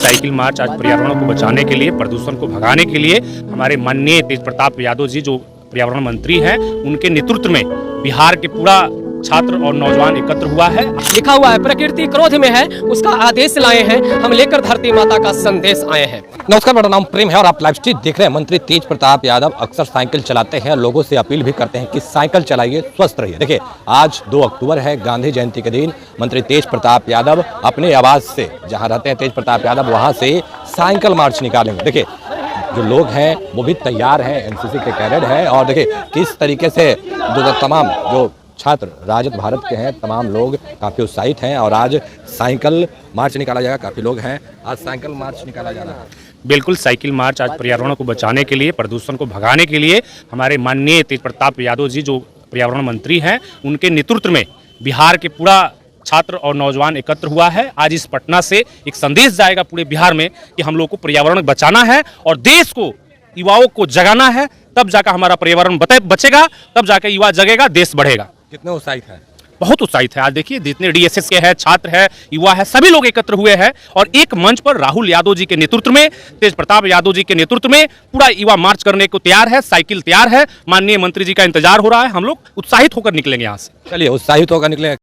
Cycle मार्च आज पर्यावरण को बचाने के लिए, प्रदूषण को भगाने के लिए हमारे माननीय तेज प्रताप यादव जी जो पर्यावरण मंत्री हैं, उनके नेतृत्व में बिहार के पूरा छात्र और नौजवान एकत्र हुआ है। लिखा हुआ है प्रकृति क्रोध में है, उसका आदेश लाए हैं, हम लेकर धरती माता का संदेश आए हैं। नमस्कार, मेरा नाम प्रेम है और आप लाइव स्ट्रीट देख रहे हैं। मंत्री तेज प्रताप यादव अक्सर साइकिल चलाते हैं, लोगों से अपील भी करते हैं कि साइकिल चलाइए, स्वस्थ रहिए। देखिए, आज 2 अक्टूबर है, गांधी जयंती के दिन मंत्री तेज प्रताप यादव अपने आवास से, जहां रहते हैं तेज प्रताप यादव, वहां से साइकिल मार्च निकालेंगे। देखिए, जो लोग हैं वो भी तैयार हैं, एनसीसी के कैडेट हैं और देखिए किस तरीके से तमाम जो छात्र राजद भारत के हैं, तमाम लोग काफ़ी उत्साहित हैं और आज साइकिल मार्च निकाला जाएगा। काफ़ी लोग हैं, आज साइकिल मार्च निकाला जा रहा है। बिल्कुल, साइकिल मार्च आज पर्यावरण को बचाने के लिए, प्रदूषण को भगाने के लिए हमारे माननीय तेज प्रताप यादव जी जो पर्यावरण मंत्री हैं, उनके नेतृत्व में बिहार के पूरा छात्र और नौजवान एकत्र हुआ है। आज इस पटना से एक संदेश जाएगा पूरे बिहार में कि हम लोग को पर्यावरण बचाना है और देश को, युवाओं को जगाना है। तब जाकर हमारा पर्यावरण बचेगा, तब जाकर युवा जगेगा, देश बढ़ेगा। कितने उत्साहित हैं? बहुत उत्साहित है। आज देखिए, जितने डीएसएस के हैं, छात्र है, युवा है, सभी लोग एकत्र हुए हैं और एक मंच पर राहुल यादव जी के नेतृत्व में, तेज प्रताप यादव जी के नेतृत्व में पूरा युवा मार्च करने को तैयार है। साइकिल तैयार है, माननीय मंत्री जी का इंतजार हो रहा है। हम लोग उत्साहित होकर निकलेंगे यहाँ से। चलिए, उत्साहित होकर निकले।